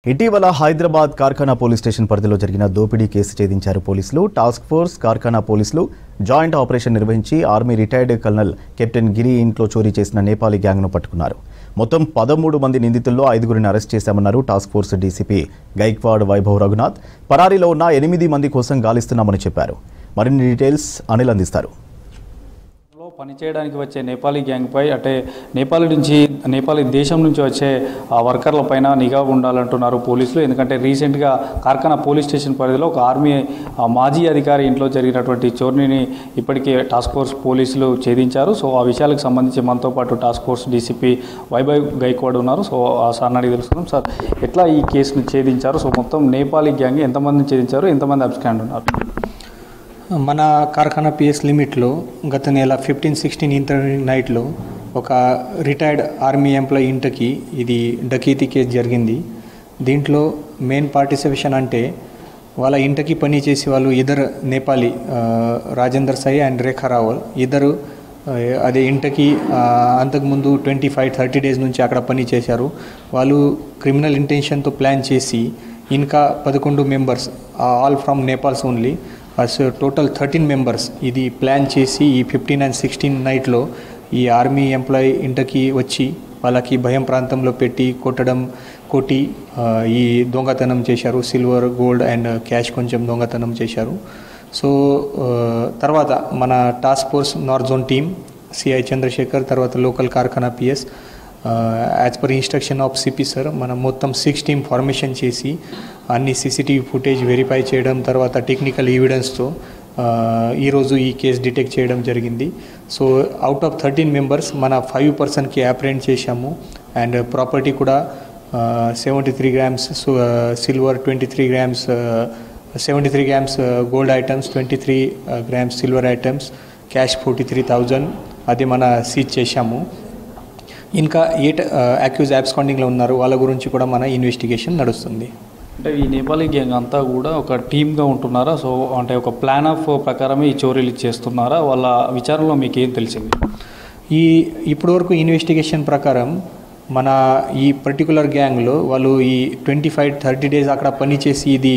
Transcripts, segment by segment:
ఇటీవల Hyderabad కార్ఖానా police station పరిధిలో జరిగిన దోపిడీ కేసు ఛేదించారు పోలీసులు. టాస్క్ ఫోర్స్ కార్ఖానా పోలీసులు జాయింట్ ఆపరేషన్ నిర్వహించి army retired colonel captain Giri ఇంట్లో చోరీ చేసిన నేపాలీ గ్యాంగ్ను పట్టుకున్నారు. మొత్తం 13 మంది నిందితుల్లో 5గురిని అరెస్ట్ చేశామన్నారు task force DCP Gaikwad Vaibhav Raghunath. పరారీలో ఉన్న 8 మంది కోసం గాలిస్తున్నామని చెప్పారు. మరిన్ని డీటెయిల్స్ అనిల్ అందిస్తారు. పనిచేయడానికి వచ్చే నేపాలీ గ్యాంగ్పై అంటే నేపాలీ దేశం నుంచి వచ్చే వర్కర్ల పైన నిఘా ఉండాలంటున్నారు పోలీసులు. ఎందుకంటే రీసెంట్గా కార్ఖానా పోలీస్ స్టేషన్ పరిధిలో ఒక ఆర్మీ మాజీ అధికారి ఇంట్లో జరిగినటువంటి చోరీని ఇప్పటికే టాస్క్ ఫోర్స్ పోలీసులు ఛేదించారు. సో ఆ విషయాలకు సంబంధించి మనతో పాటు task force DCP Vaibhav Gaikwad ఉన్నారు. సో ఆ సార్ అడిగి తెలుసుకున్నాం. సార్, ఎట్లా ఈ కేసును ఛేదించారు? సో మొత్తం నేపాలీ గ్యాంగ్ ఎంతమందిని ఛేదించారు, ఎంతమంది అబ్స్కాండ్ ఉన్నారు? మన కార్ఖానా పిఎస్ లిమిట్లో గత నెల 15-16 ఇంటర్వ్యూ నైట్లో ఒక రిటైర్డ్ ఆర్మీ ఎంప్లాయీ ఇంటికి ఇది డకీతి కేసు జరిగింది. దీంట్లో మెయిన్ పార్టిసిపేషన్ అంటే వాళ్ళ ఇంటికి పని చేసే వాళ్ళు ఇద్దరు నేపాలీ, రాజేందర్ సాయి అండ్ రేఖా రావల్ ఇద్దరు అదే ఇంటికి అంతకుముందు 25-30 డేస్ నుంచి అక్కడ పని చేశారు. వాళ్ళు క్రిమినల్ ఇంటెన్షన్తో ప్లాన్ చేసి ఇంకా 11 members all from Nepal's only total 13 members ఇది ప్లాన్ చేసి ఈ 15 and 16 నైట్లో ఈ ఆర్మీ ఎంప్లాయీ ఇంటికి వచ్చి వాళ్ళకి భయం ప్రాంతంలో పెట్టి కొట్టి ఈ దొంగతనం చేశారు. సిల్వర్, గోల్డ్ అండ్ క్యాష్ కొంచెం దొంగతనం చేశారు. సో తర్వాత మన task force north zone team CI Chandrasekhar, తర్వాత local Karkhana PS as per instruction of CP sir మనం మొత్తం 6 టీమ్ ఫార్మేషన్ చేసి అన్ని సీసీటీవీ ఫుటేజ్ వెరిఫై చేయడం, తర్వాత టెక్నికల్ ఎవిడెన్స్తో ఈరోజు ఈ కేసు డిటెక్ట్ చేయడం జరిగింది. సో అవుట్ ఆఫ్ 13 మెంబర్స్ మన 5 పర్సన్కి అప్రెంట్ చేశాము. అండ్ ప్రాపర్టీ కూడా 73 grams silver, 23 grams 73 grams gold items, 23 grams silver items, cash 43,000 అది మన సీజ్ చేశాము. ఇంకా 8 అక్యూజ్ అబ్స్కాండింగ్లో ఉన్నారు. వాళ్ళ గురించి కూడా మన ఇన్వెస్టిగేషన్ నడుస్తుంది. అంటే ఈ నేపాలీ గ్యాంగ్ అంతా కూడా ఒక టీమ్గా ఉంటున్నారా? సో అంటే ఒక ప్లాన్ ఆఫ్ ప్రకారమే ఈ చోరీలు చేస్తున్నారా? వాళ్ళ విచారణలో మీకు ఏం తెలిసింది? ఇప్పటివరకు ఇన్వెస్టిగేషన్ ప్రకారం మన ఈ పర్టికులర్ గ్యాంగ్లో వాళ్ళు ఈ 25-30 డేస్ అక్కడ పనిచేసి ఇది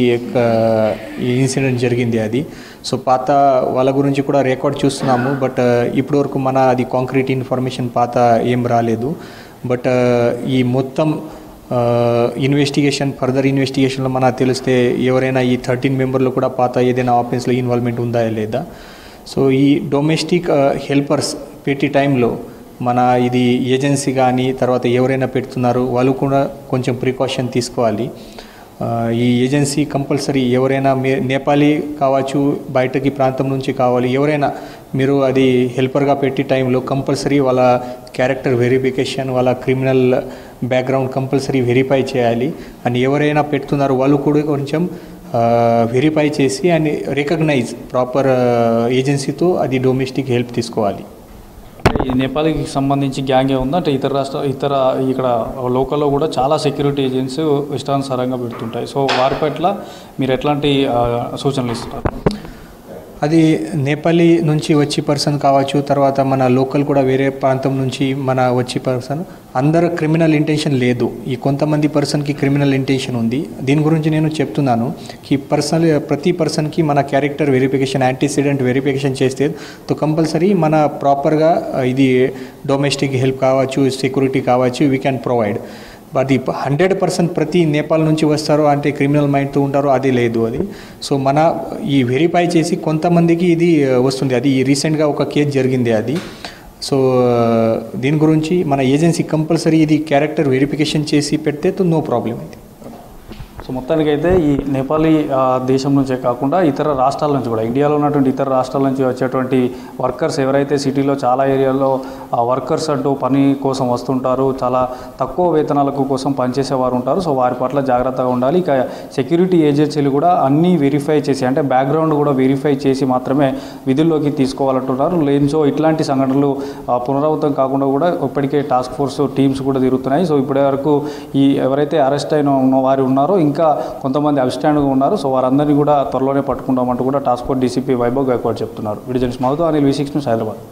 ఈ ఇన్సిడెంట్ జరిగింది అది. సో పాత వాళ్ళ గురించి కూడా రికార్డ్ చూస్తున్నాము. బట్ ఇప్పటివరకు మన అది కాంక్రీట్ ఇన్ఫర్మేషన్ పాత ఏం రాలేదు. బట్ ఈ మొత్తం ఫర్దర్ ఇన్వెస్టిగేషన్లో మనకు తెలిస్తే ఎవరైనా ఈ 13 మెంబర్లు కూడా పాత ఏదైనా ఆఫెన్స్లో ఇన్వాల్వ్మెంట్ ఉందా లేదా. సో ఈ డొమెస్టిక్ హెల్పర్స్ పెట్టి టైంలో మన ఇది ఏజెన్సీ కానీ తర్వాత ఎవరైనా పెడుతున్నారు వాళ్ళు కూడా కొంచెం ప్రికాషన్ తీసుకోవాలి. ఈ ఏజెన్సీ కంపల్సరీ ఎవరైనా నేపాలీ కావచ్చు, బయటకి ప్రాంతం నుంచి కావాలి, ఎవరైనా మీరు అది హెల్పర్గా పెట్టి టైంలో కంపల్సరీ వాళ్ళ క్యారెక్టర్ వెరిఫికేషన్, వాళ్ళ క్రిమినల్ బ్యాక్గ్రౌండ్ కంపల్సరీ వెరిఫై చేయాలి. అండ్ ఎవరైనా పెడుతున్నారు వాళ్ళు కూడా కొంచెం వెరిఫై చేసి అండ్ రికగ్నైజ్ ప్రాపర్ ఏజెన్సీతో అది డొమెస్టిక్ హెల్ప్ తీసుకోవాలి. ఈ నేపాల్కి సంబంధించి గ్యాంగే ఉందా? అంటే ఇతర ఇక్కడ లోకల్లో కూడా చాలా సెక్యూరిటీ ఏజెన్సీ ఇష్టానుసారంగా పెడుతుంటాయి. సో వారి పట్ల మీరు ఎట్లాంటి సూచనలు ఇస్తున్నారు? అది నేపాలీ నుంచి వచ్చి పర్సన్ కావచ్చు, తర్వాత మన లోకల్ కూడా వేరే ప్రాంతం నుంచి మన వచ్చి పర్సన్ అందరు క్రిమినల్ ఇంటెన్షన్ లేదు. ఈ కొంతమంది పర్సన్కి క్రిమినల్ ఇంటెన్షన్ ఉంది. దీని గురించి నేను చెప్తున్నాను కి ప్రతి పర్సన్కి మన క్యారెక్టర్ వెరిఫికేషన్, యాంటీసిడెంట్ వెరిఫికేషన్ చేస్తే తో కంపల్సరీ మన ప్రాపర్గా ఇది డొమెస్టిక్ హెల్ప్ కావచ్చు, సెక్యూరిటీ కావచ్చు, వీ క్యాన్ ప్రొవైడ్. అది 100% ప్రతి నేపాల్ నుంచి వస్తారో అంటే క్రిమినల్ మైండ్తో ఉంటారో అది లేదు అది. సో మన ఈ వెరిఫై చేసి కొంతమందికి ఇది వస్తుంది. అది రీసెంట్గా ఒక కేసు జరిగింది అది. సో దీని గురించి మన ఏజెన్సీ కంపల్సరీ ఇది క్యారెక్టర్ వెరిఫికేషన్ చేసి పెడితే నో ప్రాబ్లం అయితే. సో మొత్తానికైతే ఈ నేపాలీ దేశం నుంచే కాకుండా ఇతర రాష్ట్రాల నుంచి కూడా, ఇండియాలో ఉన్నటువంటి ఇతర రాష్ట్రాల నుంచి వచ్చేటువంటి వర్కర్స్ ఎవరైతే సిటీలో చాలా ఏరియాల్లో వర్కర్స్ అంటూ పని కోసం వస్తుంటారు, చాలా తక్కువ వేతనాలకు కోసం పనిచేసేవారు ఉంటారు. సో వారి పట్ల జాగ్రత్తగా ఉండాలి. ఇక సెక్యూరిటీ ఏజెన్సీలు కూడా అన్నీ వెరిఫై చేసి అంటే బ్యాక్గ్రౌండ్ కూడా వెరిఫై చేసి మాత్రమే విధుల్లోకి తీసుకోవాలంటున్నారు. లేనిచో ఇట్లాంటి సంఘటనలు పునరావృతం కాకుండా కూడా ఇప్పటికే టాస్క్ ఫోర్స్ టీమ్స్ కూడా తిరుగుతున్నాయి. సో ఇప్పటి వరకు ఈ ఎవరైతే అరెస్ట్ అయిన వారు ఉన్నారో ఇంకా కొంతమంది అబ్స్టాండ్గా ఉన్నారు. సో వారందరినీ కూడా త్వరలోనే పట్టుకుంటామంటూ కూడా task force DCP Vaibhav Gaikwad చెప్తున్నారు. వీడియో జర్నలిస్ట్ మధుతో అనిల్, V6 న్యూస్, హైదరాబాద్.